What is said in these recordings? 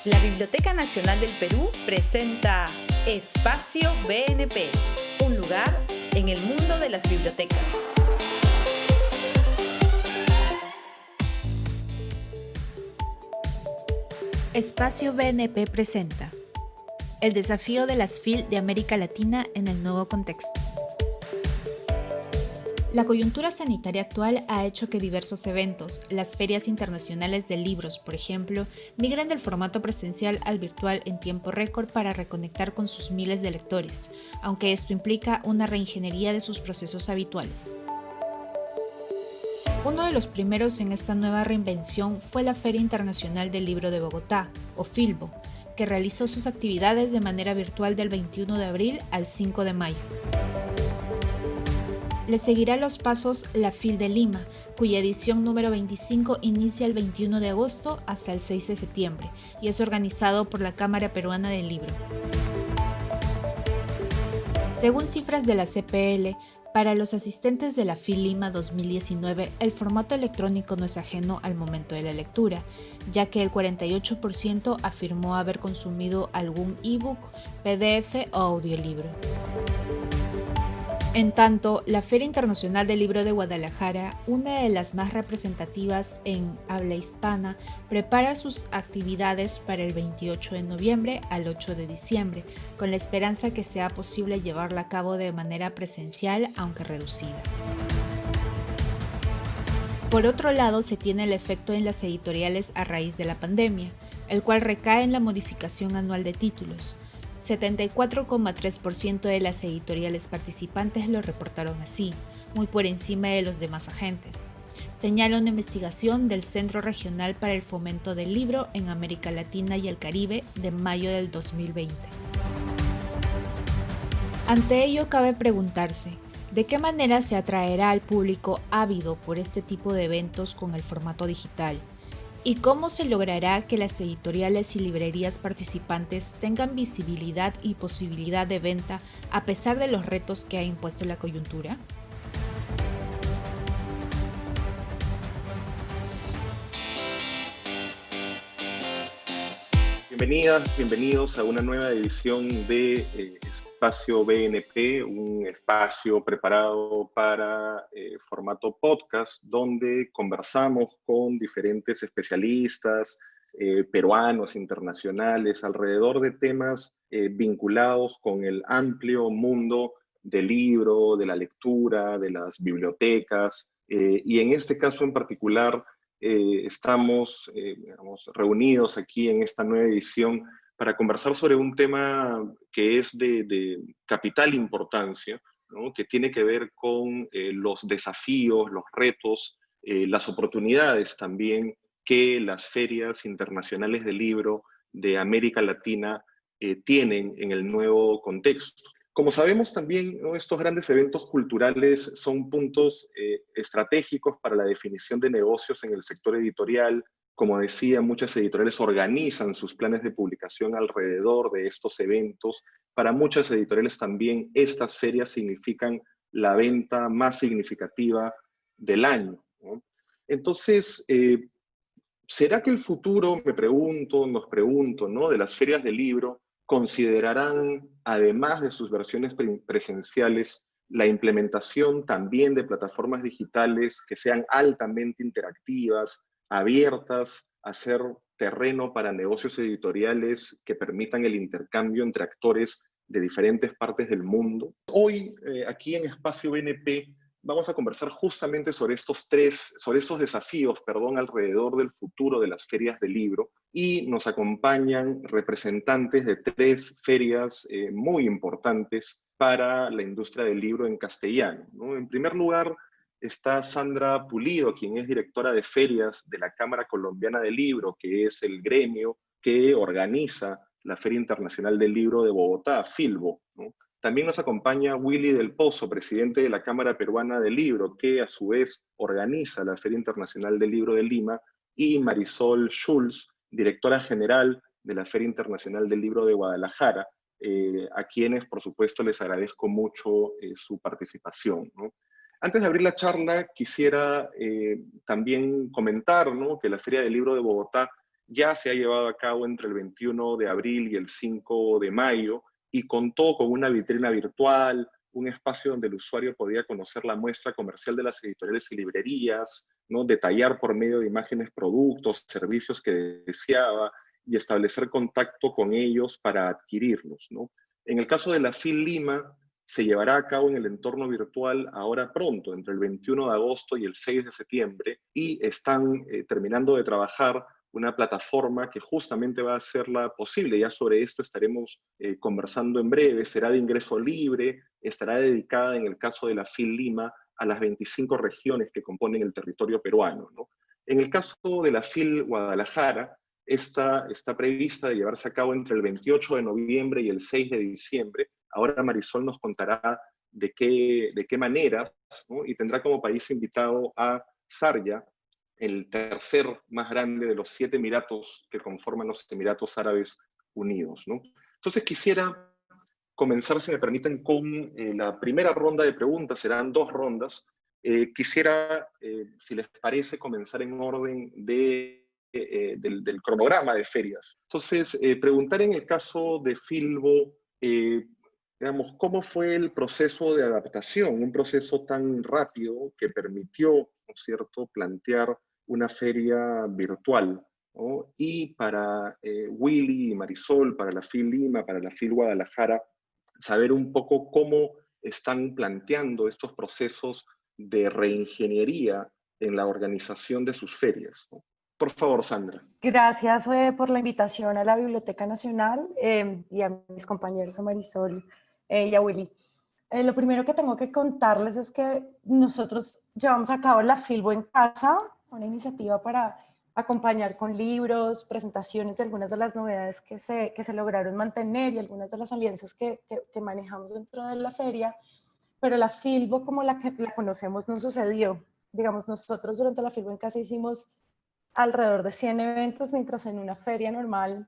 La Biblioteca Nacional del Perú presenta Espacio BNP, un lugar en el mundo de las bibliotecas. Espacio BNP presenta el desafío de las FIL de América Latina en el nuevo contexto. La coyuntura sanitaria actual ha hecho que diversos eventos, las ferias internacionales de libros, por ejemplo, migren del formato presencial al virtual en tiempo récord para reconectar con sus miles de lectores, aunque esto implica una reingeniería de sus procesos habituales. Uno de los primeros en esta nueva reinvención fue la Feria Internacional del Libro de Bogotá, o FILBO, que realizó sus actividades de manera virtual del 21 de abril al 5 de mayo. Le seguirá los pasos la FIL de Lima, cuya edición número 25 inicia el 21 de agosto hasta el 6 de septiembre y es organizado por la Cámara Peruana del Libro. Según cifras de la CPL, para los asistentes de la FIL Lima 2019, el formato electrónico no es ajeno al momento de la lectura, ya que el 48% afirmó haber consumido algún ebook, PDF o audiolibro. En tanto, la Feria Internacional del Libro de Guadalajara, una de las más representativas en habla hispana, prepara sus actividades para el 28 de noviembre al 8 de diciembre, con la esperanza que sea posible llevarla a cabo de manera presencial, aunque reducida. Por otro lado, se tiene el efecto en las editoriales a raíz de la pandemia, el cual recae en la modificación anual de títulos. 74,3% de las editoriales participantes lo reportaron así, muy por encima de los demás agentes. Señala una investigación del Centro Regional para el Fomento del Libro en América Latina y el Caribe de mayo del 2020. Ante ello, cabe preguntarse, ¿de qué manera se atraerá al público ávido por este tipo de eventos con el formato digital? ¿Y cómo se logrará que las editoriales y librerías participantes tengan visibilidad y posibilidad de venta a pesar de los retos que ha impuesto la coyuntura? Bienvenidas, bienvenidos a una nueva edición de Espacio BNP, un espacio preparado para formato podcast, donde conversamos con diferentes especialistas, peruanos, internacionales, alrededor de temas vinculados con el amplio mundo del libro, de la lectura, de las bibliotecas, y en este caso en particular, estamos digamos, reunidos aquí en esta nueva edición para conversar sobre un tema que es de capital importancia, ¿no? Que tiene que ver con los desafíos, los retos, las oportunidades también que las ferias internacionales del libro de América Latina tienen en el nuevo contexto. Como sabemos también, ¿no? Estos grandes eventos culturales son puntos estratégicos para la definición de negocios en el sector editorial. Como decía, muchas editoriales organizan sus planes de publicación alrededor de estos eventos. Para muchas editoriales también estas ferias significan la venta más significativa del año, ¿no? Entonces, ¿será que el futuro, nos pregunto, ¿no? De las ferias del libro considerarán, además de sus versiones presenciales, la implementación también de plataformas digitales que sean altamente interactivas, abiertas a ser terreno para negocios editoriales que permitan el intercambio entre actores de diferentes partes del mundo? Hoy, aquí en Espacio BNP, vamos a conversar justamente sobre sobre estos desafíos, alrededor del futuro de las ferias del libro, y nos acompañan representantes de tres ferias muy importantes para la industria del libro en castellano, ¿no? En primer lugar, está Sandra Pulido, quien es directora de ferias de la Cámara Colombiana del Libro, que es el gremio que organiza la Feria Internacional del Libro de Bogotá, FILBO, ¿no? También nos acompaña Willy del Pozo, presidente de la Cámara Peruana del Libro, que a su vez organiza la Feria Internacional del Libro de Lima, y Marisol Schulz, directora general de la Feria Internacional del Libro de Guadalajara, a quienes, por supuesto, les agradezco mucho su participación, ¿no? Antes de abrir la charla, quisiera también comentar, ¿no? Que la Feria del Libro de Bogotá ya se ha llevado a cabo entre el 21 de abril y el 5 de mayo y contó con una vitrina virtual, un espacio donde el usuario podía conocer la muestra comercial de las editoriales y librerías, ¿no? Detallar por medio de imágenes productos, servicios que deseaba y establecer contacto con ellos para adquirirlos, ¿no? En el caso de la FIL Lima, se llevará a cabo en el entorno virtual ahora pronto, entre el 21 de agosto y el 6 de septiembre, y están terminando de trabajar una plataforma que justamente va a hacerla posible. Ya sobre esto estaremos conversando en breve. Será de ingreso libre, estará dedicada en el caso de la FIL Lima a las 25 regiones que componen el territorio peruano, ¿no? En el caso de la FIL Guadalajara, esta está prevista de llevarse a cabo entre el 28 de noviembre y el 6 de diciembre. Ahora Marisol nos contará de qué maneras, ¿no? Y tendrá como país invitado a Sarya, el tercer más grande de los 7 emiratos que conforman los Emiratos Árabes Unidos, ¿no? Entonces quisiera comenzar, si me permiten, con la primera ronda de preguntas. Serán 2 rondas. Quisiera, si les parece, comenzar en orden del cronograma de ferias. Entonces, preguntar en el caso de Filbo, digamos, ¿cómo fue el proceso de adaptación? Un proceso tan rápido que permitió, ¿no es cierto?, plantear una feria virtual, ¿no? Y para Willy y Marisol, para la FIL Lima, para la FIL Guadalajara, saber un poco cómo están planteando estos procesos de reingeniería en la organización de sus ferias, ¿no? Por favor, Sandra. Gracias por la invitación a la Biblioteca Nacional y a mis compañeros, a Marisol y a Willy. Lo primero que tengo que contarles es que nosotros llevamos a cabo la Filbo en Casa, una iniciativa para acompañar con libros, presentaciones de algunas de las novedades que se lograron mantener y algunas de las alianzas que manejamos dentro de la feria, pero la Filbo como la conocemos no sucedió. Digamos, nosotros durante la Filbo en Casa hicimos alrededor de 100 eventos, mientras en una feria normal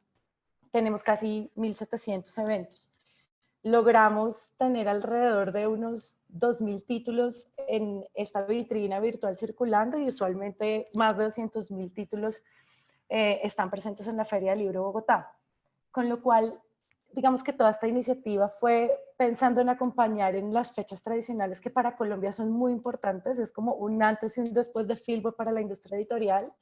tenemos casi 1.700 eventos. Logramos tener alrededor de unos 2.000 títulos en esta vitrina virtual circulando y usualmente más de 200.000 títulos están presentes en la Feria del Libro Bogotá. Con lo cual, digamos que toda esta iniciativa fue pensando en acompañar en las fechas tradicionales que para Colombia son muy importantes, es como un antes y un después de Filbo para la industria editorial.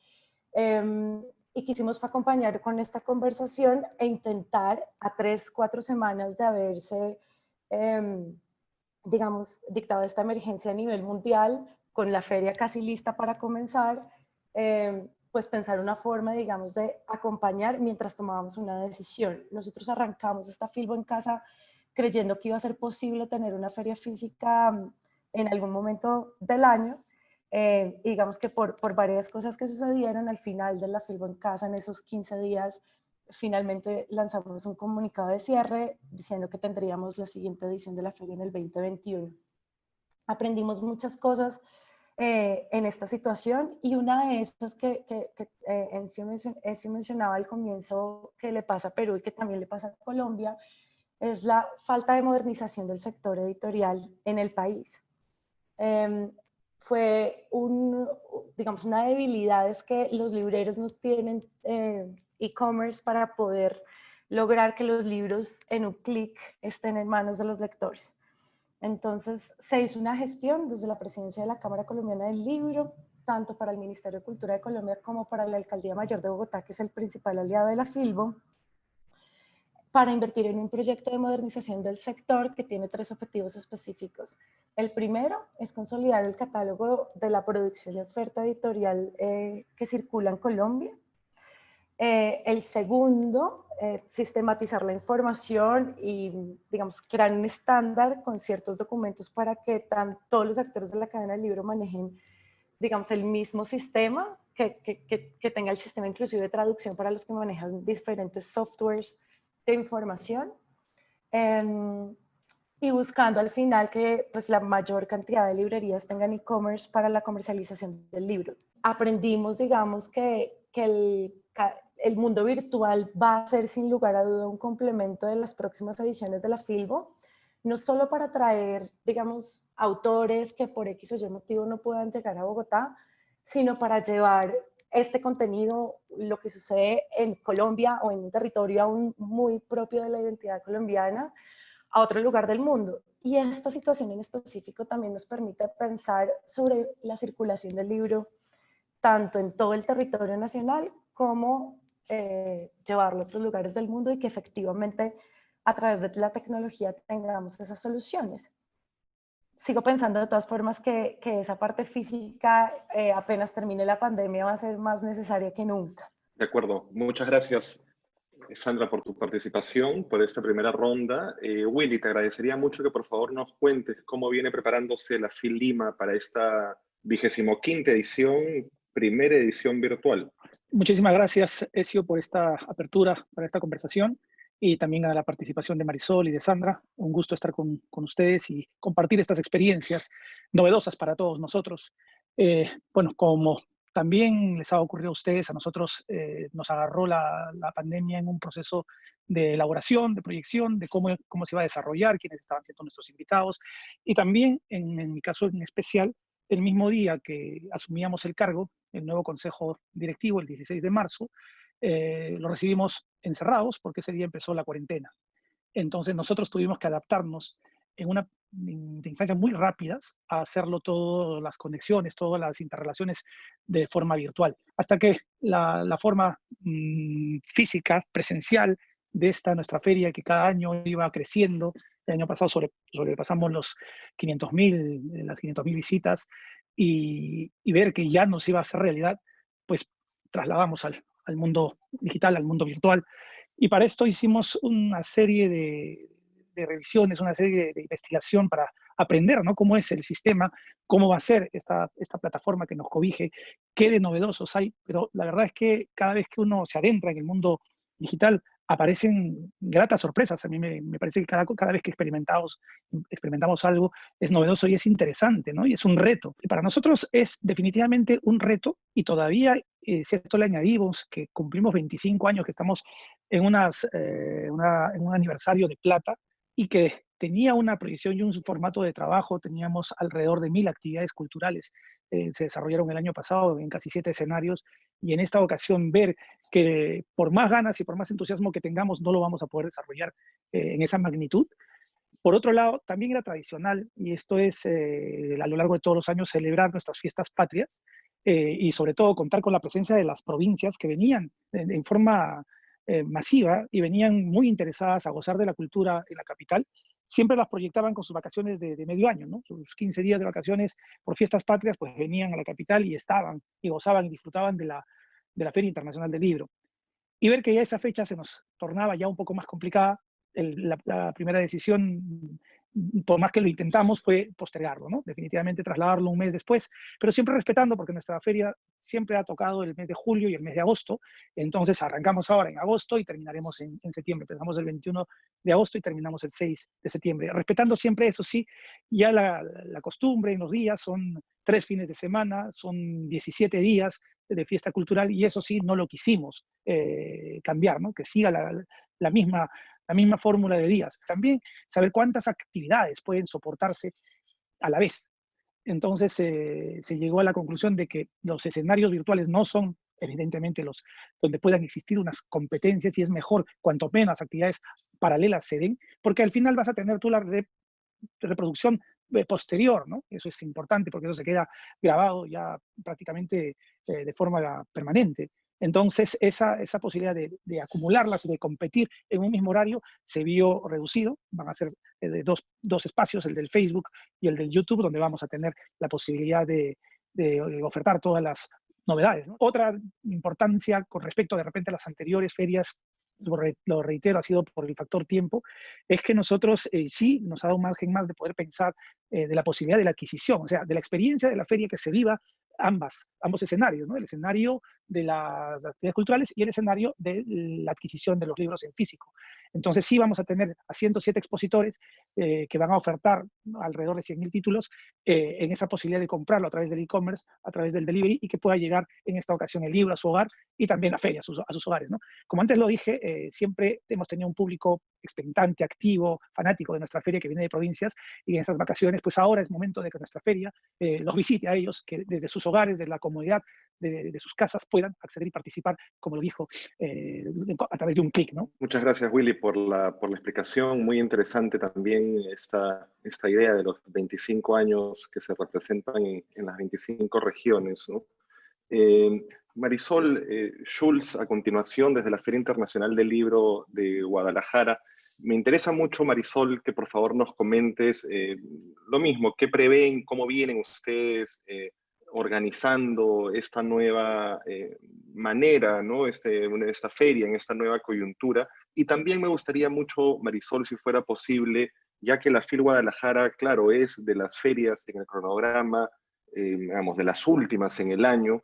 Y quisimos acompañar con esta conversación e intentar a 3-4 semanas de haberse, digamos, dictado esta emergencia a nivel mundial, con la feria casi lista para comenzar, pues pensar una forma, digamos, de acompañar mientras tomábamos una decisión. Nosotros arrancamos esta Filbo en Casa creyendo que iba a ser posible tener una feria física en algún momento del año, y digamos que por varias cosas que sucedieron al final de la Filbo en Casa, en esos 15 días, finalmente lanzamos un comunicado de cierre diciendo que tendríamos la siguiente edición de la feria en el 2021. Aprendimos muchas cosas en esta situación y una de estas que Encio mencionaba al comienzo que le pasa a Perú y que también le pasa a Colombia es la falta de modernización del sector editorial en el país. Fue digamos, una debilidad es que los libreros no tienen e-commerce para poder lograr que los libros en un clic estén en manos de los lectores. Entonces se hizo una gestión desde la presidencia de la Cámara Colombiana del Libro, tanto para el Ministerio de Cultura de Colombia como para la Alcaldía Mayor de Bogotá, que es el principal aliado de la Filbo, para invertir en un proyecto de modernización del sector que tiene 3 objetivos específicos. El primero es consolidar el catálogo de la producción y oferta editorial que circula en Colombia. El segundo, sistematizar la información y, digamos, crear un estándar con ciertos documentos para que todos los actores de la cadena del libro manejen, digamos, el mismo sistema, que tenga el sistema inclusive de traducción para los que manejan diferentes softwares de información, y buscando al final que pues, la mayor cantidad de librerías tengan e-commerce para la comercialización del libro. Aprendimos, digamos, que el mundo virtual va a ser sin lugar a duda un complemento de las próximas ediciones de la Filbo, no solo para traer, digamos, autores que por X o Y motivo no puedan llegar a Bogotá, sino para llevar este contenido, lo que sucede en Colombia o en un territorio aún muy propio de la identidad colombiana, a otro lugar del mundo. Y esta situación en específico también nos permite pensar sobre la circulación del libro, tanto en todo el territorio nacional como llevarlo a otros lugares del mundo y que efectivamente a través de la tecnología tengamos esas soluciones. Sigo pensando de todas formas que esa parte física, apenas termine la pandemia, va a ser más necesaria que nunca. De acuerdo. Muchas gracias, Sandra, por tu participación, por esta primera ronda. Willy, te agradecería mucho que por favor nos cuentes cómo viene preparándose la FIL Lima para esta 25ª edición, primera edición virtual. Muchísimas gracias, Ezio, por esta apertura para esta conversación y también a la participación de Marisol y de Sandra. Un gusto estar con ustedes y compartir estas experiencias novedosas para todos nosotros. Bueno, como también les ha ocurrido a ustedes, a nosotros nos agarró la pandemia en un proceso de elaboración, de proyección, de cómo se iba a desarrollar, quiénes estaban siendo nuestros invitados. Y también, en mi caso en especial, el mismo día que asumíamos el cargo, el nuevo consejo directivo, el 16 de marzo, lo recibimos encerrados porque ese día empezó la cuarentena. Entonces nosotros tuvimos que adaptarnos de instancias muy rápidas a hacerlo todas las conexiones, todas las interrelaciones de forma virtual, hasta que la forma física, presencial de esta nuestra feria, que cada año iba creciendo. El año pasado sobrepasamos las 500.000 visitas, y ver que ya nos iba a hacer realidad, pues trasladamos al mundo digital, al mundo virtual. Y para esto hicimos una serie de revisiones, una serie de investigación para aprender, ¿no?, cómo es el sistema, cómo va a ser esta plataforma que nos cobije, qué de novedosos hay. Pero la verdad es que cada vez que uno se adentra en el mundo digital, aparecen gratas sorpresas. A mí me parece que cada vez que experimentamos algo es novedoso y es interesante, ¿no? Y es un reto. Y para nosotros es definitivamente un reto, y todavía, si a esto le añadimos que cumplimos 25 años, que estamos en un aniversario de plata, y que tenía una proyección y un formato de trabajo, teníamos alrededor de 1.000 actividades culturales, se desarrollaron el año pasado en casi 7 escenarios, y en esta ocasión ver que por más ganas y por más entusiasmo que tengamos, no lo vamos a poder desarrollar en esa magnitud. Por otro lado, también era tradicional, y esto es a lo largo de todos los años, celebrar nuestras fiestas patrias, y sobre todo contar con la presencia de las provincias que venían en forma masiva y venían muy interesadas a gozar de la cultura en la capital. Siempre las proyectaban con sus vacaciones de medio año, ¿no? Sus 15 días de vacaciones por fiestas patrias, pues venían a la capital y estaban y gozaban y disfrutaban de la Feria Internacional del Libro. Y ver que ya esa fecha se nos tornaba ya un poco más complicada, la primera decisión, por más que lo intentamos, fue postergarlo, ¿no? Definitivamente trasladarlo un mes después, pero siempre respetando, porque nuestra feria siempre ha tocado el mes de julio y el mes de agosto. Entonces arrancamos ahora en agosto y terminaremos en septiembre. Empezamos el 21 de agosto y terminamos el 6 de septiembre. Respetando siempre eso, sí, ya la costumbre en los días son 3 fines de semana, son 17 días de fiesta cultural, y eso sí, no lo quisimos cambiar, ¿no? Que siga la misma fórmula de días. También saber cuántas actividades pueden soportarse a la vez. Entonces se llegó a la conclusión de que los escenarios virtuales no son evidentemente los donde puedan existir unas competencias, y es mejor cuanto menos actividades paralelas se den, porque al final vas a tener tú la reproducción posterior, ¿no? Eso es importante porque eso se queda grabado ya prácticamente de forma permanente. Entonces, esa posibilidad de acumularlas y de competir en un mismo horario se vio reducido. Van a ser de dos espacios, el del Facebook y el del YouTube, donde vamos a tener la posibilidad de ofertar todas las novedades, ¿no? Otra importancia con respecto de repente a las anteriores ferias, lo reitero, ha sido por el factor tiempo, es que nosotros sí nos ha dado un margen más de poder pensar de la posibilidad de la adquisición, o sea, de la experiencia de la feria, que se viva ambos escenarios, ¿no? El escenario de las actividades culturales y el escenario de la adquisición de los libros en físico. Entonces sí vamos a tener a 107 expositores que van a ofertar alrededor de 100.000 títulos en esa posibilidad de comprarlo a través del e-commerce, a través del delivery, y que pueda llegar en esta ocasión el libro a su hogar y también la feria a sus hogares, ¿no? Como antes lo dije, siempre hemos tenido un público expectante, activo, fanático de nuestra feria, que viene de provincias, y en estas vacaciones, pues ahora es momento de que nuestra feria los visite a ellos, que desde sus hogares, de la comodidad de sus casas puedan acceder y participar, como lo dijo, a través de un clic, ¿no? Muchas gracias, Willy, por la explicación. Muy interesante también esta idea de los 25 años que se representan en las 25 regiones, ¿no? Marisol Schulz, a continuación, desde la Feria Internacional del Libro de Guadalajara. Me interesa mucho, Marisol, que por favor nos comentes lo mismo, qué prevén, cómo vienen ustedes organizando esta nueva manera, ¿no? Esta feria, en esta nueva coyuntura. Y también me gustaría mucho, Marisol, si fuera posible, ya que la FIL Guadalajara, claro, es de las ferias en el cronograma, digamos, de las últimas en el año,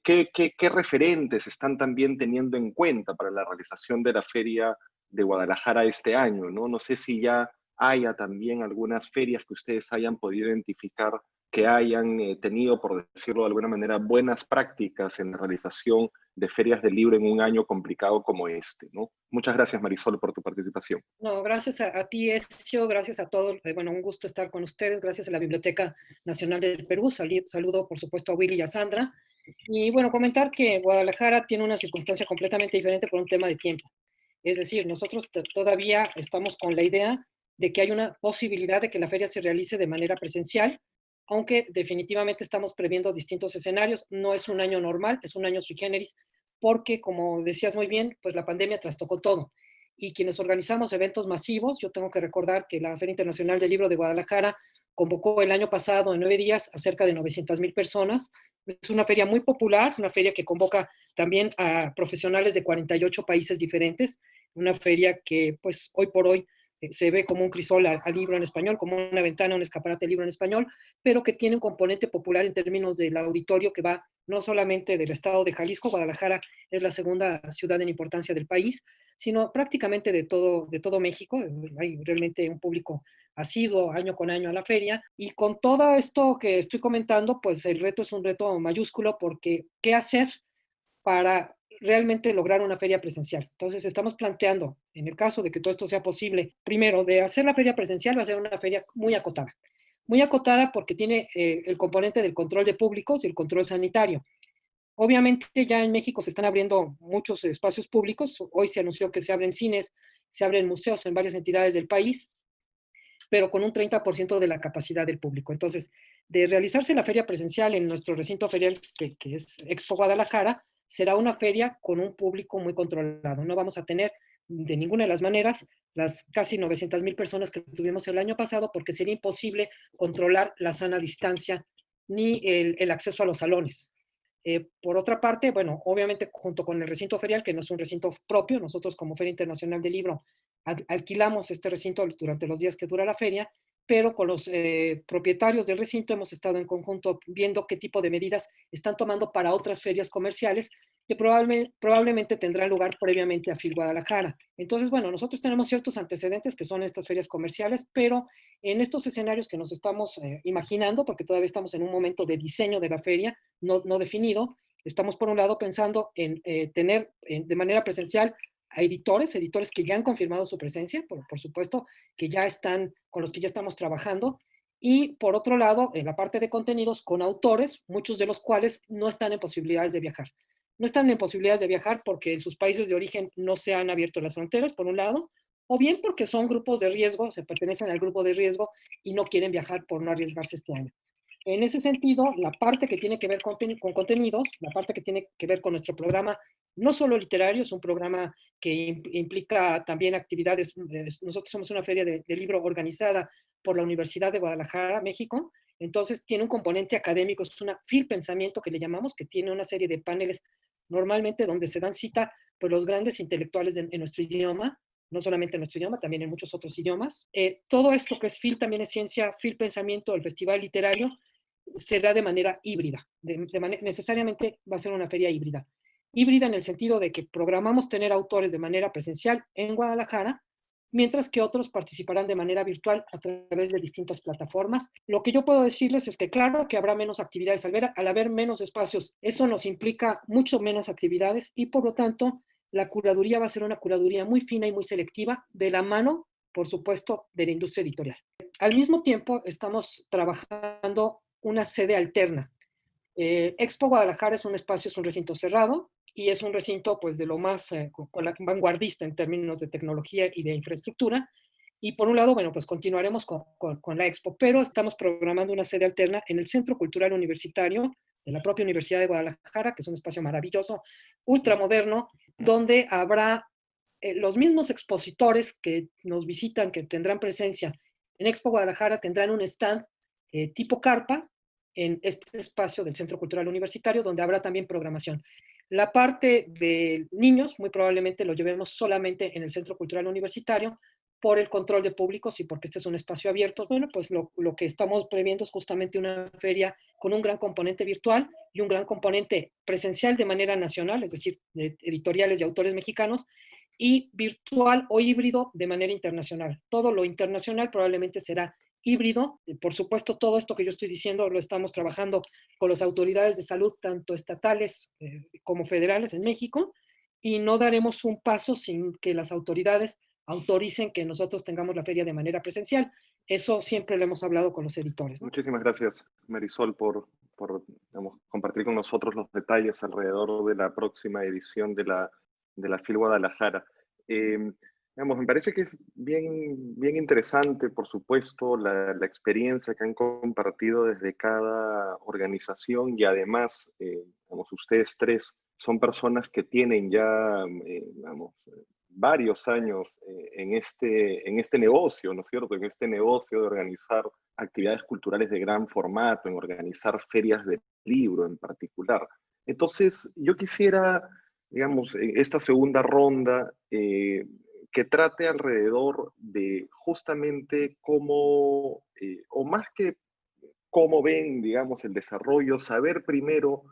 ¿qué referentes están también teniendo en cuenta para la realización de la Feria de Guadalajara este año, ¿no? No sé si ya haya también algunas ferias que ustedes hayan podido identificar que hayan tenido, por decirlo de alguna manera, buenas prácticas en la realización de ferias del libro en un año complicado como este, ¿no? Muchas gracias, Marisol, por tu participación. No, gracias a ti, Ezio, gracias a todos. Bueno, un gusto estar con ustedes, gracias a la Biblioteca Nacional del Perú. Saludo, por supuesto, a Willy y a Sandra. Y bueno, comentar que Guadalajara tiene una circunstancia completamente diferente por un tema de tiempo. Es decir, nosotros todavía estamos con la idea de que hay una posibilidad de que la feria se realice de manera presencial, aunque definitivamente estamos previendo distintos escenarios. No es un año normal, es un año sui generis, porque, como decías muy bien, pues la pandemia trastocó todo. Y quienes organizamos eventos masivos, yo tengo que recordar que la Feria Internacional del Libro de Guadalajara convocó el año pasado, en 9 días, a cerca de 900,000 personas. Es una feria muy popular, una feria que convoca también a profesionales de 48 países diferentes, una feria que pues hoy por hoy se ve como un crisol al libro en español, como una ventana, un escaparate al libro en español, pero que tiene un componente popular en términos del auditorio que va no solamente del estado de Jalisco. Guadalajara es la segunda ciudad en importancia del país, sino prácticamente de todo México. Hay realmente un público asiduo año con año a la feria, y con todo esto que estoy comentando, pues el reto es un reto mayúsculo, porque ¿qué hacer para realmente lograr una feria presencial? Entonces estamos planteando, en el caso de que todo esto sea posible, primero, de hacer la feria presencial, va a ser una feria muy acotada porque tiene el componente del control de públicos y el control sanitario. Obviamente ya en México se están abriendo muchos espacios públicos. Hoy se anunció que se abren cines, se abren museos en varias entidades del país, pero con un 30% de la capacidad del público. Entonces, de realizarse la feria presencial en nuestro recinto ferial, que es Expo Guadalajara, será una feria con un público muy controlado. No vamos a tener de ninguna de las maneras las casi 900,000 personas que tuvimos el año pasado, porque sería imposible controlar la sana distancia ni el acceso a los salones. Por otra parte, bueno, obviamente junto con el recinto ferial, que no es un recinto propio, nosotros como Feria Internacional del Libro alquilamos este recinto durante los días que dura la feria, pero con los propietarios del recinto hemos estado en conjunto viendo qué tipo de medidas están tomando para otras ferias comerciales que probablemente tendrán lugar previamente a FIL Guadalajara. Entonces, bueno, nosotros tenemos ciertos antecedentes que son estas ferias comerciales, pero en estos escenarios que nos estamos imaginando, porque todavía estamos en un momento de diseño de la feria no definido, estamos por un lado pensando en tener de manera presencial a editores que ya han confirmado su presencia, por supuesto, que ya están, con los que ya estamos trabajando, y por otro lado, en la parte de contenidos, con autores, muchos de los cuales no están en posibilidades de viajar. No están en posibilidades de viajar porque en sus países de origen no se han abierto las fronteras, por un lado, o bien porque son grupos de riesgo, se pertenecen al grupo de riesgo y no quieren viajar por no arriesgarse este año. En ese sentido, la parte que tiene que ver con contenidos, la parte que tiene que ver con nuestro programa, no solo literario, es un programa que implica también actividades. Nosotros somos una feria de libro organizada por la Universidad de Guadalajara, México. Entonces tiene un componente académico, es una FIL Pensamiento que le llamamos, que tiene una serie de paneles normalmente donde se dan cita por los grandes intelectuales en nuestro idioma, no solamente en nuestro idioma, también en muchos otros idiomas. Todo esto que es FIL también es ciencia, FIL Pensamiento, el Festival Literario, será de manera híbrida. Necesariamente va a ser una feria híbrida. Híbrida en el sentido de que programamos tener autores de manera presencial en Guadalajara, mientras que otros participarán de manera virtual a través de distintas plataformas. Lo que yo puedo decirles es que claro que habrá menos actividades al haber menos espacios. Eso nos implica mucho menos actividades y por lo tanto la curaduría va a ser una curaduría muy fina y muy selectiva, de la mano, por supuesto, de la industria editorial. Al mismo tiempo estamos trabajando una sede alterna. Expo Guadalajara es un espacio, es un recinto cerrado y es un recinto pues de lo más con la vanguardista en términos de tecnología y de infraestructura. Y por un lado, bueno, pues continuaremos con la Expo, pero estamos programando una sede alterna en el Centro Cultural Universitario de la propia Universidad de Guadalajara, que es un espacio maravilloso, ultramoderno, donde habrá los mismos expositores que nos visitan, que tendrán presencia en Expo Guadalajara, tendrán un stand tipo carpa en este espacio del Centro Cultural Universitario, donde habrá también programación. La parte de niños, muy probablemente lo llevemos solamente en el Centro Cultural Universitario, por el control de públicos y porque este es un espacio abierto. Bueno, pues lo que estamos previendo es justamente una feria con un gran componente virtual y un gran componente presencial de manera nacional, es decir, de editoriales y autores mexicanos, y virtual o híbrido de manera internacional. Todo lo internacional probablemente será híbrido. Por supuesto, todo esto que yo estoy diciendo lo estamos trabajando con las autoridades de salud, tanto estatales como federales en México, y no daremos un paso sin que las autoridades autoricen que nosotros tengamos la feria de manera presencial. Eso siempre lo hemos hablado con los editores, ¿no? Muchísimas gracias, Marisol, por digamos, compartir con nosotros los detalles alrededor de la próxima edición de la FIL Guadalajara. Digamos, me parece que es bien interesante, por supuesto, la experiencia que han compartido desde cada organización y además, digamos, ustedes tres son personas que tienen ya, digamos, varios años en este negocio, ¿no es cierto? En este negocio de organizar actividades culturales de gran formato, en organizar ferias de libro en particular. Entonces, yo quisiera, digamos, en esta segunda ronda, que trate alrededor de justamente cómo, o más que cómo ven, digamos, el desarrollo, saber primero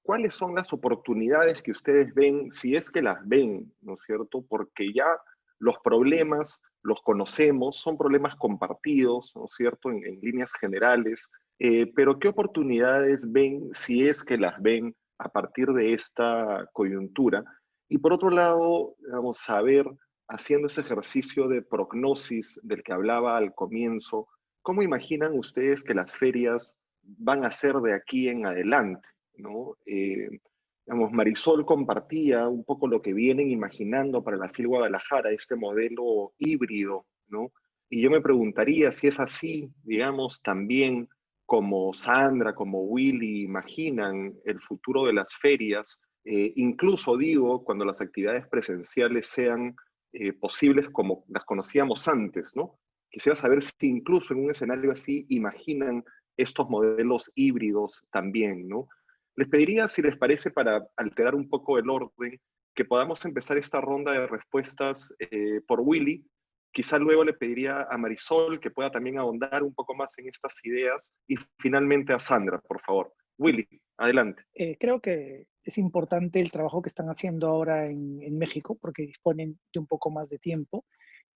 cuáles son las oportunidades que ustedes ven, si es que las ven, ¿no es cierto? Porque ya los problemas los conocemos, son problemas compartidos, ¿no es cierto?, en líneas generales, pero ¿qué oportunidades ven, si es que las ven, a partir de esta coyuntura? Y por otro lado, vamos a saber, haciendo ese ejercicio de prognosis del que hablaba al comienzo, ¿cómo imaginan ustedes que las ferias van a ser de aquí en adelante, ¿no? Digamos, Marisol compartía un poco lo que vienen imaginando para la FIL Guadalajara, este modelo híbrido, ¿no? Y yo me preguntaría si es así, digamos, también como Sandra, como Willy, imaginan el futuro de las ferias, incluso digo, cuando las actividades presenciales sean posibles como las conocíamos antes, ¿no? Quisiera saber si incluso en un escenario así imaginan estos modelos híbridos también, ¿no? Les pediría, si les parece, para alterar un poco el orden, que podamos empezar esta ronda de respuestas por Willy. Quizá luego le pediría a Marisol que pueda también ahondar un poco más en estas ideas y finalmente a Sandra, por favor. Willy, adelante. Creo que es importante el trabajo que están haciendo ahora en México, porque disponen de un poco más de tiempo,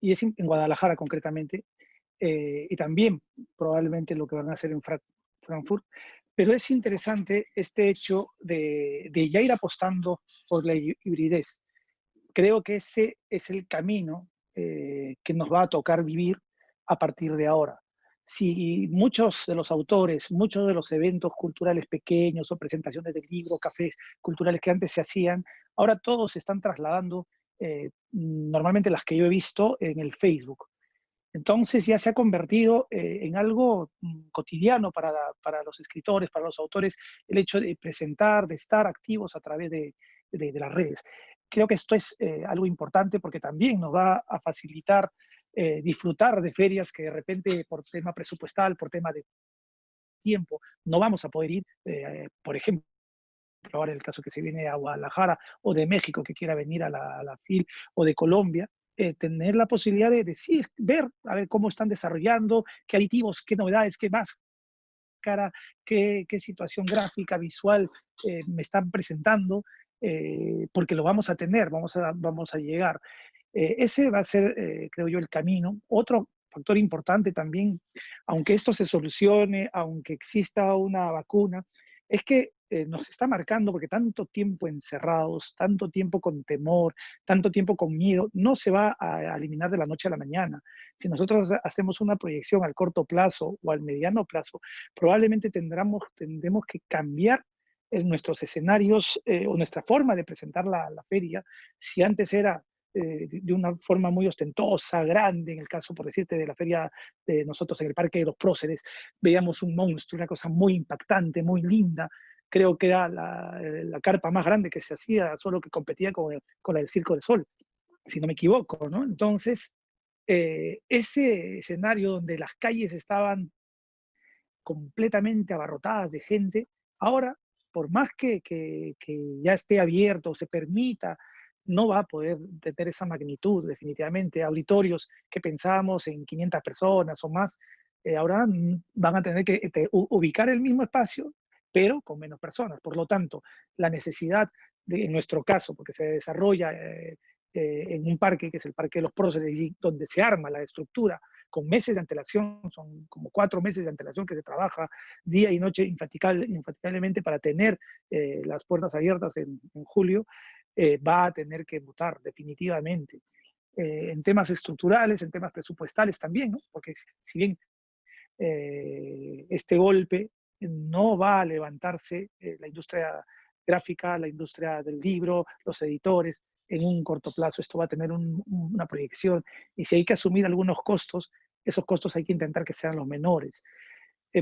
y es en Guadalajara concretamente, y también probablemente lo que van a hacer en Frankfurt, pero es interesante este hecho de ya ir apostando por la hibridez. Creo que ese es el camino que nos va a tocar vivir a partir de ahora. Si muchos de los autores, muchos de los eventos culturales pequeños o presentaciones de libros, cafés culturales que antes se hacían, ahora todos se están trasladando, normalmente las que yo he visto, en el Facebook. Entonces ya se ha convertido en algo cotidiano para los escritores, para los autores, el hecho de presentar, de estar activos a través de las redes. Creo que esto es algo importante porque también nos va a facilitar disfrutar de ferias que de repente por tema presupuestal, por tema de tiempo, no vamos a poder ir. Por ejemplo, ahora el caso que se viene a Guadalajara o de México que quiera venir a la FIL o de Colombia, tener la posibilidad de decir, ver, a ver cómo están desarrollando, qué aditivos, qué novedades, qué máscara, qué situación gráfica, visual me están presentando, porque lo vamos a tener, vamos a llegar. Ese va a ser, creo yo, el camino. Otro factor importante también, aunque esto se solucione, aunque exista una vacuna, es que nos está marcando porque tanto tiempo encerrados, tanto tiempo con temor, tanto tiempo con miedo, no se va a eliminar de la noche a la mañana. Si nosotros hacemos una proyección al corto plazo o al mediano plazo, probablemente tendremos que cambiar en nuestros escenarios o nuestra forma de presentar la feria, si antes era de una forma muy ostentosa, grande, en el caso, por decirte, de la feria de nosotros en el Parque de los Próceres, veíamos un monstruo, una cosa muy impactante, muy linda. Creo que era la carpa más grande que se hacía, solo que competía con la del Circo del Sol, si no me equivoco, ¿no? Entonces, ese escenario donde las calles estaban completamente abarrotadas de gente, ahora, por más que ya esté abierto, se permita, no va a poder tener esa magnitud, definitivamente. Auditorios que pensábamos en 500 personas o más, ahora van a tener que ubicar el mismo espacio, pero con menos personas. Por lo tanto, la necesidad, en nuestro caso, porque se desarrolla en un parque, que es el Parque de los Próceres, donde se arma la estructura con meses de antelación, son como 4 meses de antelación que se trabaja día y noche infatigablemente para tener las puertas abiertas en julio, va a tener que mutar definitivamente. En temas estructurales, en temas presupuestales también, ¿no? Porque si bien este golpe no va a levantarse la industria gráfica, la industria del libro, los editores, en un corto plazo. Esto va a tener una proyección y si hay que asumir algunos costos, esos costos hay que intentar que sean los menores.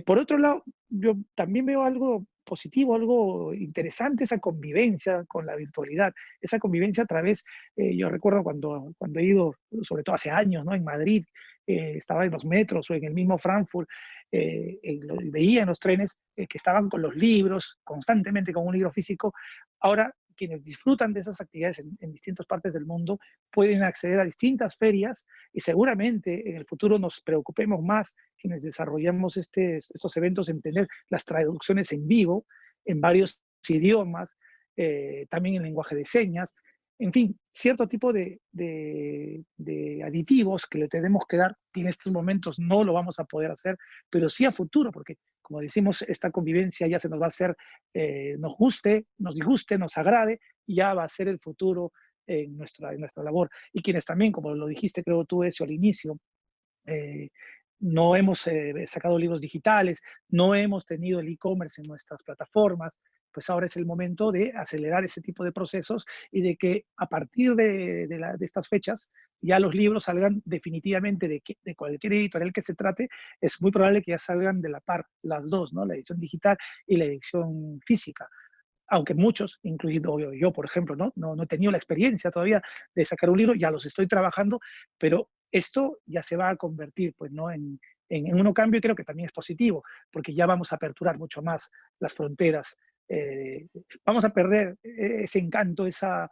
Por otro lado, yo también veo algo positivo, algo interesante, esa convivencia con la virtualidad, esa convivencia a través, yo recuerdo cuando he ido, sobre todo hace años, ¿no? En Madrid, estaba en los metros o en el mismo Frankfurt, veía en los trenes que estaban con los libros, constantemente con un libro físico. Ahora, quienes disfrutan de esas actividades en distintas partes del mundo pueden acceder a distintas ferias y seguramente en el futuro nos preocupemos más quienes desarrollamos estos eventos en tener las traducciones en vivo en varios idiomas, también en lenguaje de señas, en fin, cierto tipo de aditivos que le tenemos que dar, que en estos momentos no lo vamos a poder hacer, pero sí a futuro, porque como decimos, esta convivencia ya se nos va a hacer, nos guste, nos disguste, nos agrade, y ya va a ser el futuro en nuestra labor. Y quienes también, como lo dijiste, creo tú, eso al inicio, eh, no hemos sacado libros digitales, no hemos tenido el e-commerce en nuestras plataformas, pues ahora es el momento de acelerar ese tipo de procesos y de que a partir de estas fechas ya los libros salgan definitivamente de cualquier editorial que se trate, es muy probable que ya salgan de la par las dos, ¿no? La edición digital y la edición física, aunque muchos, incluido yo, por ejemplo, no he tenido la experiencia todavía de sacar un libro, ya los estoy trabajando, pero esto ya se va a convertir, pues, ¿no? En un cambio, y creo que también es positivo, porque ya vamos a aperturar mucho más las fronteras. Vamos a perder ese encanto, esa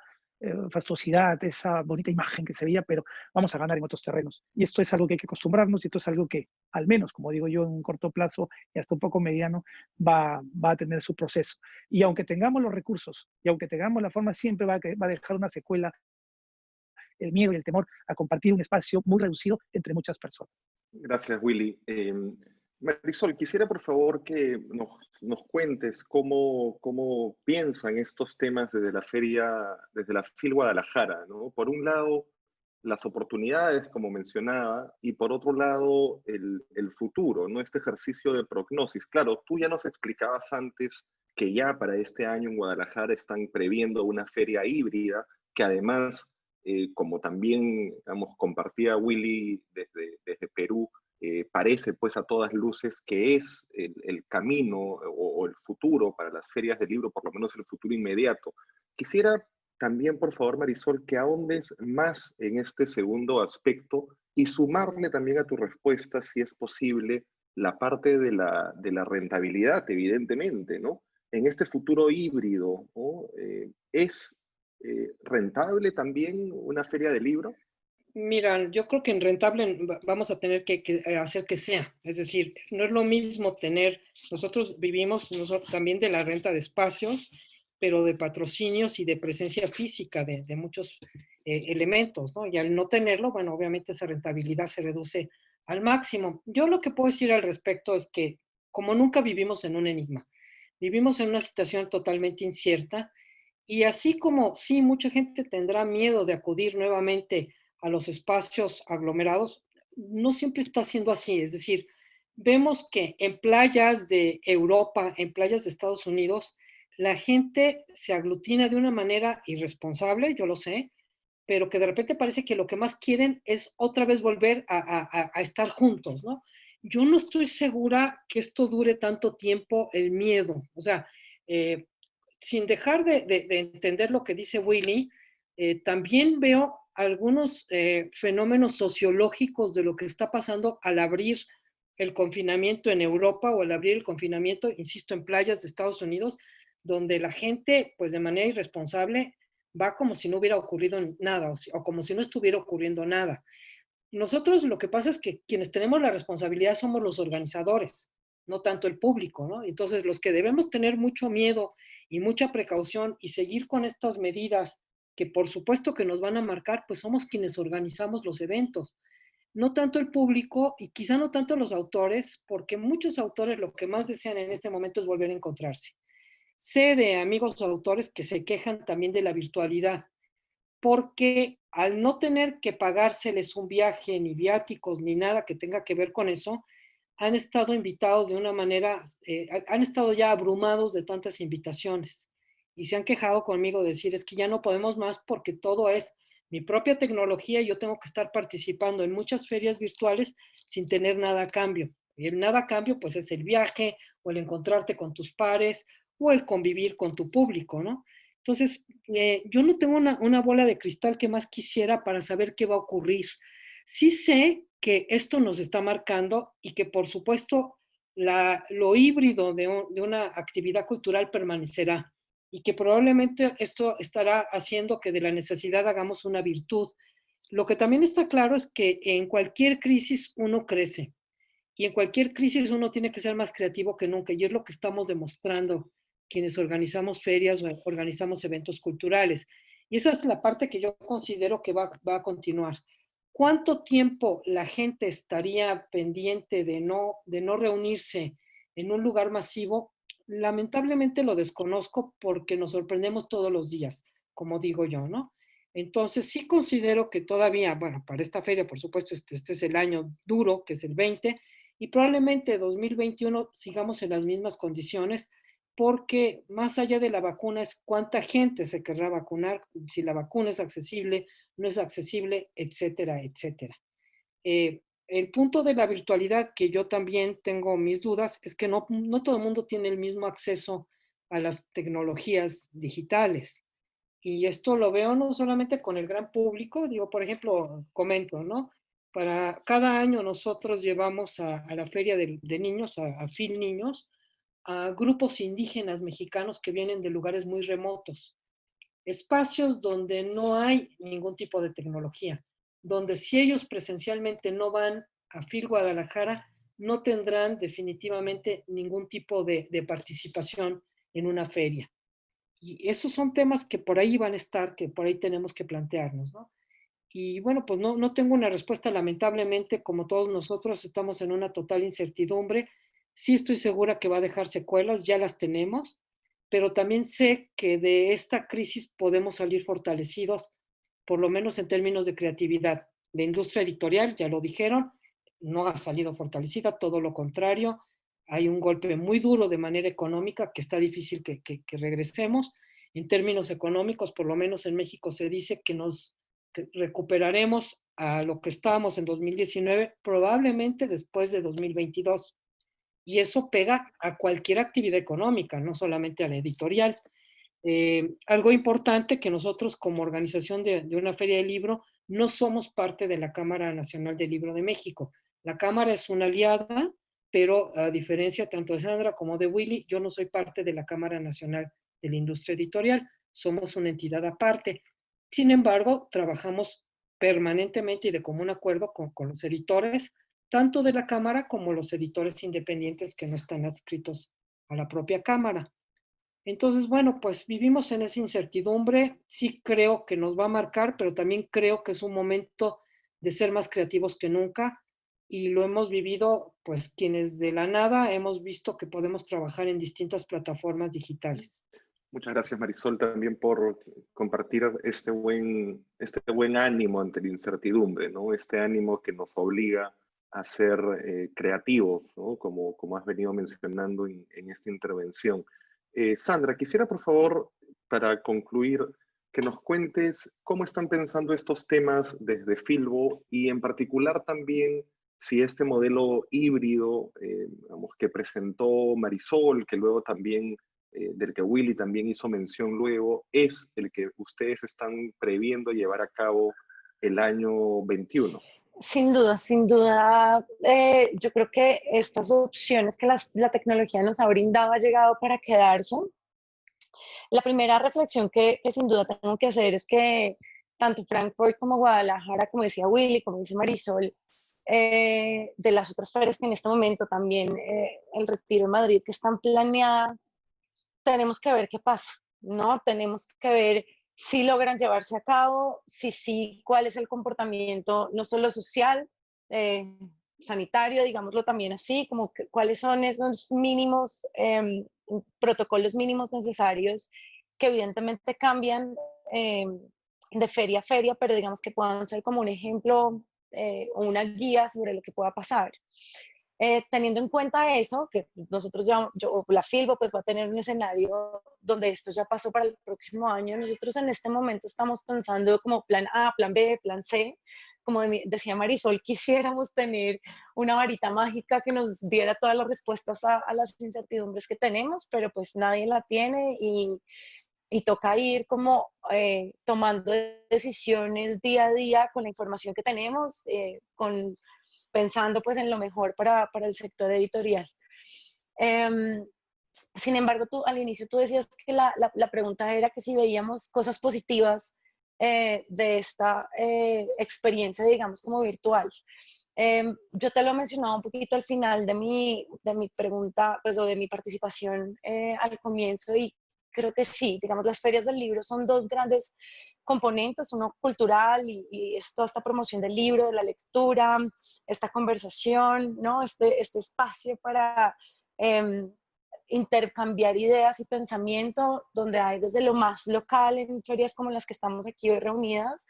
fastuosidad, esa bonita imagen que se veía, pero vamos a ganar en otros terrenos. Y esto es algo que hay que acostumbrarnos, y esto es algo que, al menos, como digo yo, en un corto plazo y hasta un poco mediano, va a tener su proceso. Y aunque tengamos los recursos y aunque tengamos la forma, siempre va a dejar una secuela, el miedo y el temor a compartir un espacio muy reducido entre muchas personas. Gracias, Willy. Marisol, quisiera por favor que nos cuentes cómo piensan estos temas desde la feria, desde la FIL Guadalajara, ¿no? Por un lado, las oportunidades, como mencionaba, y por otro lado, el futuro, ¿no? Este ejercicio de prognosis. Claro, tú ya nos explicabas antes que ya para este año en Guadalajara están previendo una feria híbrida, que además, como también, digamos, compartía Willy desde Perú, parece pues a todas luces que es el camino o el futuro para las ferias de libro, por lo menos el futuro inmediato. Quisiera también, por favor, Marisol, que ahondes más en este segundo aspecto y sumarle también a tu respuesta, si es posible, la parte de la rentabilidad, evidentemente, ¿no? En este futuro híbrido, ¿no? ¿Es rentable también una feria de libro? Mira, yo creo que en rentable vamos a tener que hacer que sea. Es decir, no es lo mismo nosotros vivimos también de la renta de espacios, pero de patrocinios y de presencia física de muchos elementos, ¿no? Y al no tenerlo, bueno, obviamente esa rentabilidad se reduce al máximo. Yo lo que puedo decir al respecto es que como nunca vivimos en un enigma, vivimos en una situación totalmente incierta, y así como sí, mucha gente tendrá miedo de acudir nuevamente a los espacios aglomerados, no siempre está siendo así. Es decir, vemos que en playas de Europa, en playas de Estados Unidos, la gente se aglutina de una manera irresponsable, yo lo sé, pero que de repente parece que lo que más quieren es otra vez volver a estar juntos, ¿no? Yo no estoy segura que esto dure tanto tiempo, el miedo. O sea, eh, sin dejar de entender lo que dice Willy, también veo algunos fenómenos sociológicos de lo que está pasando al abrir el confinamiento en Europa o al abrir el confinamiento, insisto, en playas de Estados Unidos, donde la gente, pues de manera irresponsable, va como si no hubiera ocurrido nada o como si no estuviera ocurriendo nada. Nosotros lo que pasa es que quienes tenemos la responsabilidad somos los organizadores, no tanto el público, ¿no? Entonces, los que debemos tener mucho miedo y mucha precaución y seguir con estas medidas que por supuesto que nos van a marcar, pues somos quienes organizamos los eventos. No tanto el público y quizá no tanto los autores, porque muchos autores lo que más desean en este momento es volver a encontrarse. Sé de amigos autores que se quejan también de la virtualidad, porque al no tener que pagárseles un viaje, ni viáticos, ni nada que tenga que ver con eso, han estado invitados de una manera, han estado ya abrumados de tantas invitaciones y se han quejado conmigo de decir, es que ya no podemos más porque todo es mi propia tecnología y yo tengo que estar participando en muchas ferias virtuales sin tener nada a cambio. Y el nada a cambio, pues es el viaje o el encontrarte con tus pares o el convivir con tu público, ¿no? Entonces, yo no tengo una bola de cristal que más quisiera para saber qué va a ocurrir. Sí sé que esto nos está marcando y que por supuesto lo híbrido de una actividad cultural permanecerá y que probablemente esto estará haciendo que de la necesidad hagamos una virtud. Lo que también está claro es que en cualquier crisis uno crece y en cualquier crisis uno tiene que ser más creativo que nunca y es lo que estamos demostrando quienes organizamos ferias o organizamos eventos culturales. Y esa es la parte que yo considero que va a continuar. ¿Cuánto tiempo la gente estaría pendiente de no reunirse en un lugar masivo? Lamentablemente lo desconozco porque nos sorprendemos todos los días, como digo yo, ¿no? Entonces sí considero que todavía, bueno, para esta feria, por supuesto, este es el año duro, que es el 20, y probablemente 2021 sigamos en las mismas condiciones, porque más allá de la vacuna es cuánta gente se querrá vacunar, si la vacuna es accesible, no es accesible, etcétera, etcétera. El punto de la virtualidad, que yo también tengo mis dudas, es que no todo el mundo tiene el mismo acceso a las tecnologías digitales. Y esto lo veo no solamente con el gran público, digo, por ejemplo, comento, ¿no? Para cada año nosotros llevamos a la feria de niños, a FIL Niños, a grupos indígenas mexicanos que vienen de lugares muy remotos, espacios donde no hay ningún tipo de tecnología, donde si ellos presencialmente no van a FIL Guadalajara, no tendrán definitivamente ningún tipo de participación en una feria. Y esos son temas que por ahí van a estar, que por ahí tenemos que plantearnos, ¿no? Y bueno, pues no tengo una respuesta, lamentablemente, como todos nosotros estamos en una total incertidumbre. Sí estoy segura que va a dejar secuelas, ya las tenemos, pero también sé que de esta crisis podemos salir fortalecidos, por lo menos en términos de creatividad. La industria editorial, ya lo dijeron, no ha salido fortalecida, todo lo contrario. Hay un golpe muy duro de manera económica que está difícil que regresemos. En términos económicos, por lo menos en México se dice que recuperaremos a lo que estábamos en 2019, probablemente después de 2022. Y eso pega a cualquier actividad económica, no solamente a la editorial. Algo importante que nosotros como organización de una feria de libro no somos parte de la Cámara Nacional del Libro de México. La Cámara es una aliada, pero a diferencia tanto de Sandra como de Willy, yo no soy parte de la Cámara Nacional de la Industria Editorial, somos una entidad aparte. Sin embargo, trabajamos permanentemente y de común acuerdo con los editores, tanto de la Cámara como los editores independientes que no están adscritos a la propia Cámara. Entonces, bueno, pues vivimos en esa incertidumbre. Sí creo que nos va a marcar, pero también creo que es un momento de ser más creativos que nunca y lo hemos vivido, pues quienes de la nada hemos visto que podemos trabajar en distintas plataformas digitales. Muchas gracias, Marisol, también por compartir este buen ánimo ante la incertidumbre, ¿no? Este ánimo que nos obliga a ser creativos, ¿no? Como has venido mencionando en esta intervención. Sandra, quisiera por favor, para concluir, que nos cuentes cómo están pensando estos temas desde Filbo y en particular también si este modelo híbrido digamos, que presentó Marisol, que luego también, del que Willy también hizo mención luego, es el que ustedes están previendo llevar a cabo el año 21. Sin duda, sin duda. Yo creo que estas opciones que la tecnología nos ha brindado ha llegado para quedarse. La primera reflexión que sin duda tengo que hacer es que tanto Frankfurt como Guadalajara, como decía Willy, como dice Marisol, de las otras ferias que en este momento también el Retiro en Madrid que están planeadas, tenemos que ver qué pasa, ¿no? Tenemos que ver si logran llevarse a cabo, si sí, cuál es el comportamiento, no solo social, sanitario, digámoslo también así, como que, cuáles son esos mínimos, protocolos mínimos necesarios que evidentemente cambian de feria a feria, pero digamos que puedan ser como un ejemplo o una guía sobre lo que pueda pasar. Teniendo en cuenta eso, que nosotros ya, la Filbo pues va a tener un escenario donde esto ya pasó para el próximo año, nosotros en este momento estamos pensando como plan A, plan B, plan C, como decía Marisol, quisiéramos tener una varita mágica que nos diera todas las respuestas a las incertidumbres que tenemos, pero pues nadie la tiene y toca ir como tomando decisiones día a día con la información que tenemos, pensando pues en lo mejor para el sector editorial. Sin embargo, al inicio tú decías que la pregunta era que si veíamos cosas positivas de esta experiencia, digamos, como virtual. Yo te lo he mencionado un poquito al final de mi pregunta, pues, o de mi participación al comienzo, y creo que sí, digamos, las ferias del libro son dos grandes componentes, uno cultural y es toda esta promoción del libro, de la lectura, esta conversación, ¿no? Este espacio para intercambiar ideas y pensamiento, donde hay desde lo más local en ferias como las que estamos aquí hoy reunidas,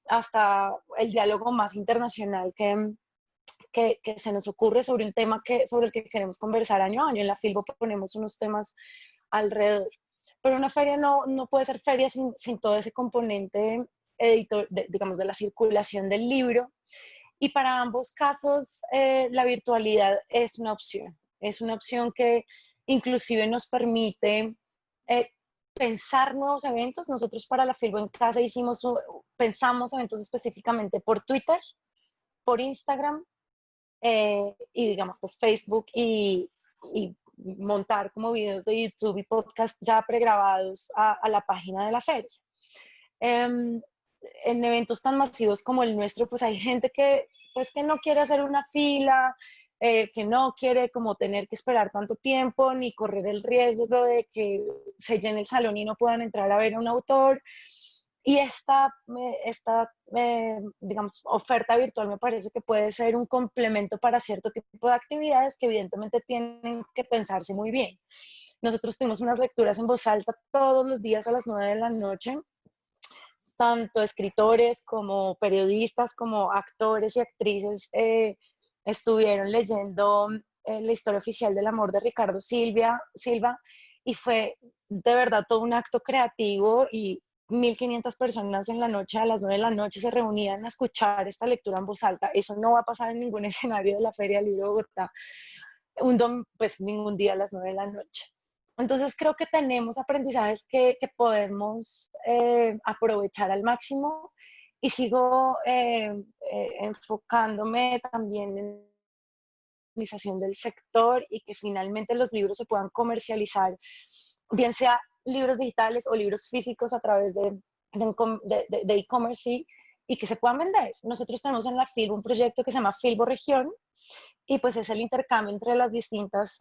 hasta el diálogo más internacional que se nos ocurre sobre un tema sobre el que queremos conversar año a año. En la Filbo ponemos unos temas alrededor. Pero una feria no puede ser feria sin todo ese componente digamos, de la circulación del libro. Y para ambos casos, la virtualidad es una opción. Es una opción que inclusive nos permite pensar nuevos eventos. Nosotros para la Filbo en Casa pensamos eventos específicamente por Twitter, por Instagram, y digamos pues Facebook y montar como videos de YouTube y podcast ya pregrabados a la página de la feria. En eventos tan masivos como el nuestro, pues hay gente que no quiere hacer una fila, que no quiere como tener que esperar tanto tiempo, ni correr el riesgo de que se llene el salón y no puedan entrar a ver a un autor. Y esta digamos, oferta virtual me parece que puede ser un complemento para cierto tipo de actividades que evidentemente tienen que pensarse muy bien. Nosotros tuvimos unas lecturas en voz alta todos los días a las 9 de la noche, tanto escritores como periodistas, como actores y actrices estuvieron leyendo la historia oficial del amor de Ricardo Silva, y fue de verdad todo un acto creativo, y 1.500 personas en la noche, a las 9 de la noche, se reunían a escuchar esta lectura en voz alta. Eso no va a pasar en ningún escenario de la Feria del Libro de Bogotá, pues ningún día a las 9 de la noche. Entonces creo que tenemos aprendizajes que podemos aprovechar al máximo, y sigo enfocándome también en la organización del sector y que finalmente los libros se puedan comercializar, bien sea libros digitales o libros físicos a través de e-commerce, ¿sí? Y que se puedan vender. Nosotros tenemos en la Filbo un proyecto que se llama Filbo Región, y pues es el intercambio entre las distintas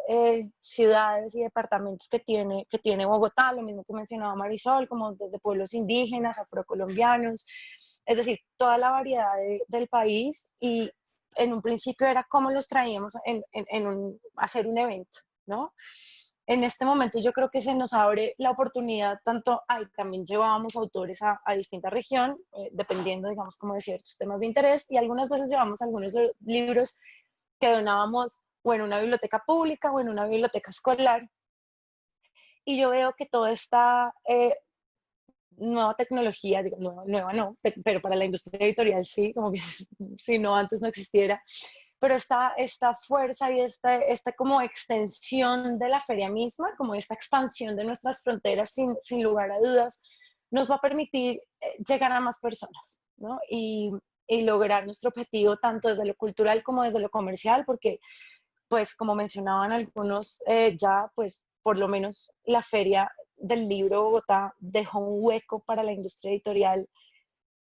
ciudades y departamentos que tiene Bogotá, lo mismo que mencionaba Marisol, como desde pueblos indígenas, afrocolombianos, es decir, toda la variedad del país. Y en un principio era cómo los traíamos hacer un evento, ¿no? En este momento yo creo que se nos abre la oportunidad, también llevábamos autores a distinta región, dependiendo, digamos, como de ciertos temas de interés, y algunas veces llevamos algunos libros que donábamos o en una biblioteca pública o en una biblioteca escolar. y yo veo que toda esta nueva tecnología, digo, nueva no, pero para la industria editorial sí, como que si no antes no existiera, pero esta fuerza y esta como extensión de la feria misma, como esta expansión de nuestras fronteras sin lugar a dudas, nos va a permitir llegar a más personas, ¿no? Y lograr nuestro objetivo tanto desde lo cultural como desde lo comercial, porque pues como mencionaban algunos, ya pues por lo menos la Feria del Libro de Bogotá dejó un hueco para la industria editorial.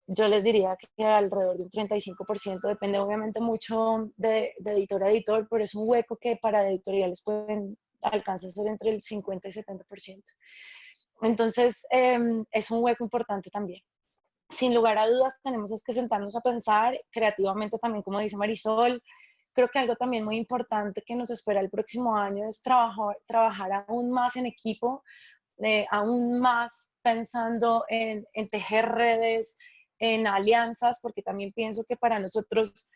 Yo les diría que alrededor de un 35%, depende obviamente mucho de editor a editor, pero es un hueco que para editoriales pueden alcanzar a ser entre el 50 y 70%. Entonces, es un hueco importante también. Sin lugar a dudas, tenemos que sentarnos a pensar creativamente también, como dice Marisol. Creo que algo también muy importante que nos espera el próximo año es trabajar aún más en equipo, aún más pensando en tejer redes, en alianzas, porque también pienso que para nosotros,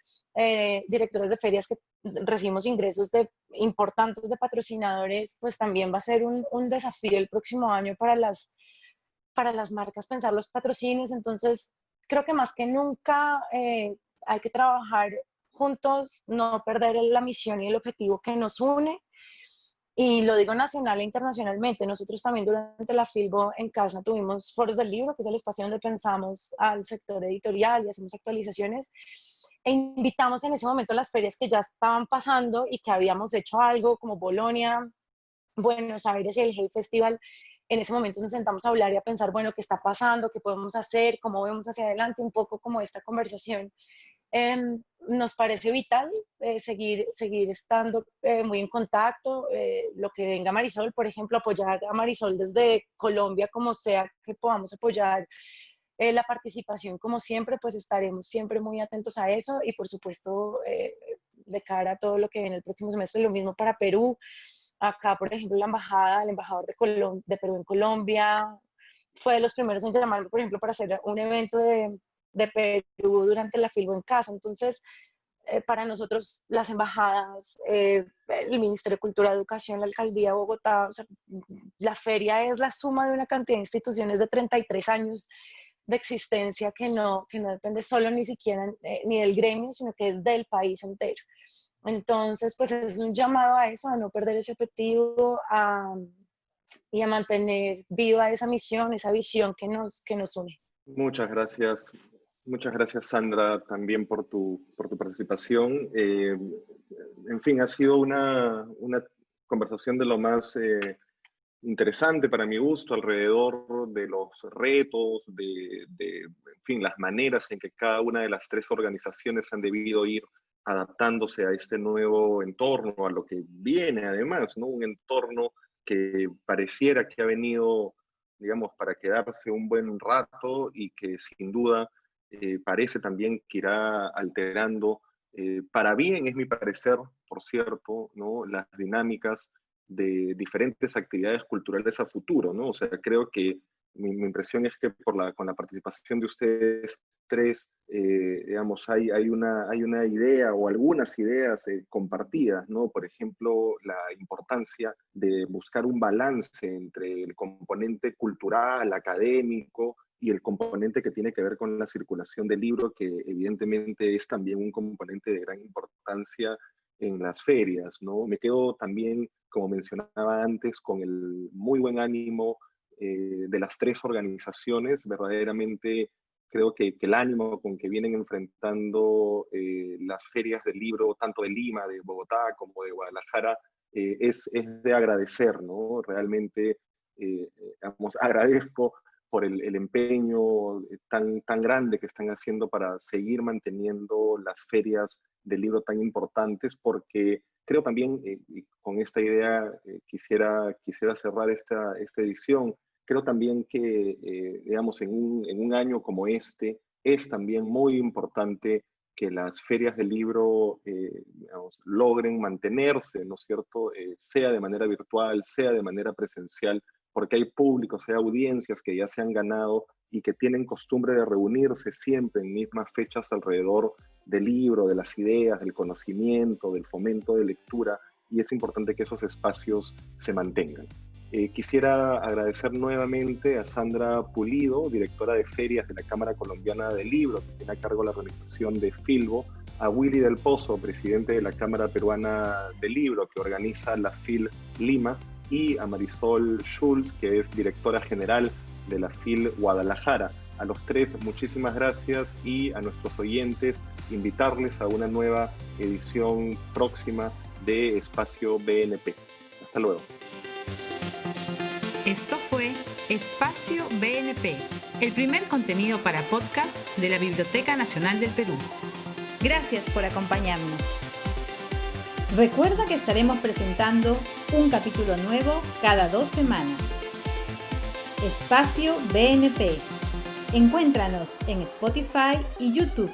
directores de ferias que recibimos ingresos importantes de patrocinadores, pues también va a ser un desafío el próximo año para las marcas pensar los patrocinios. Entonces, creo que más que nunca hay que trabajar juntos, no perder la misión y el objetivo que nos une. Y lo digo nacional e internacionalmente. Nosotros también durante la Filbo en casa tuvimos foros del libro, que es el espacio donde pensamos al sector editorial y hacemos actualizaciones. E invitamos en ese momento a las ferias que ya estaban pasando y que habíamos hecho algo como Bolonia, Buenos Aires y el Hey Festival. En ese momento nos sentamos a hablar y a pensar, bueno, ¿qué está pasando? ¿Qué podemos hacer? ¿Cómo vemos hacia adelante? Un poco como esta conversación. Nos parece vital seguir estando muy en contacto. Lo que venga Marisol, por ejemplo, apoyar a Marisol desde Colombia, como sea que podamos apoyar la participación, como siempre, pues estaremos siempre muy atentos a eso. Y por supuesto, de cara a todo lo que viene el próximo semestre, lo mismo para Perú. Acá, por ejemplo, el embajador de Perú en Colombia fue de los primeros en llamarme, por ejemplo, para hacer un evento de Perú durante la Filbo en casa. Entonces, para nosotros, las embajadas, el Ministerio de Cultura, Educación, la Alcaldía de Bogotá, o sea, la feria es la suma de una cantidad de instituciones de 33 años de existencia que no depende solo ni siquiera ni del gremio, sino que es del país entero. Entonces, pues es un llamado a eso, a no perder ese objetivo, y a mantener viva esa misión, esa visión que nos une. Muchas gracias. Muchas gracias, Sandra, también por tu participación. En fin, ha sido una conversación de lo más interesante para mi gusto alrededor de los retos, en fin, las maneras en que cada una de las tres organizaciones han debido ir adaptándose a este nuevo entorno, a lo que viene además, ¿no? Un entorno que pareciera que ha venido, digamos, para quedarse un buen rato y que sin duda parece también que irá alterando, para bien es mi parecer, por cierto, ¿no? Las dinámicas de diferentes actividades culturales a futuro, ¿no? O sea, creo que mi impresión es que con la participación de ustedes tres, digamos, hay una idea o algunas ideas compartidas, ¿no? Por ejemplo, la importancia de buscar un balance entre el componente cultural, académico, y el componente que tiene que ver con la circulación del libro, que evidentemente es también un componente de gran importancia en las ferias, ¿no? Me quedo también, como mencionaba antes, con el muy buen ánimo de las tres organizaciones. Verdaderamente creo que el ánimo con que vienen enfrentando las ferias del libro, tanto de Lima, de Bogotá, como de Guadalajara, es de agradecer, ¿no? Realmente, agradezco por el empeño tan grande que están haciendo para seguir manteniendo las ferias del libro tan importantes, porque creo también, con esta idea, quisiera cerrar esta edición. Creo también que, digamos, en un año como este, es también muy importante que las ferias del libro digamos, logren mantenerse, ¿no es cierto? Sea de manera virtual, sea de manera presencial, porque hay públicos, hay audiencias que ya se han ganado y que tienen costumbre de reunirse siempre en mismas fechas alrededor del libro, de las ideas, del conocimiento, del fomento de lectura, y es importante que esos espacios se mantengan. Quisiera agradecer nuevamente a Sandra Pulido, directora de ferias de la Cámara Colombiana del Libro, que tiene a cargo la organización de Filbo, a Willy del Pozo, presidente de la Cámara Peruana del Libro, que organiza la FIL Lima, y a Marisol Schulz, que es directora general de la FIL Guadalajara. A los tres, muchísimas gracias, y a nuestros oyentes, invitarles a una nueva edición próxima de Espacio BNP. Hasta luego. Esto fue Espacio BNP, el primer contenido para podcast de la Biblioteca Nacional del Perú. Gracias por acompañarnos. Recuerda que estaremos presentando un capítulo nuevo cada 2 semanas. Espacio BNP. Encuéntranos en Spotify y YouTube.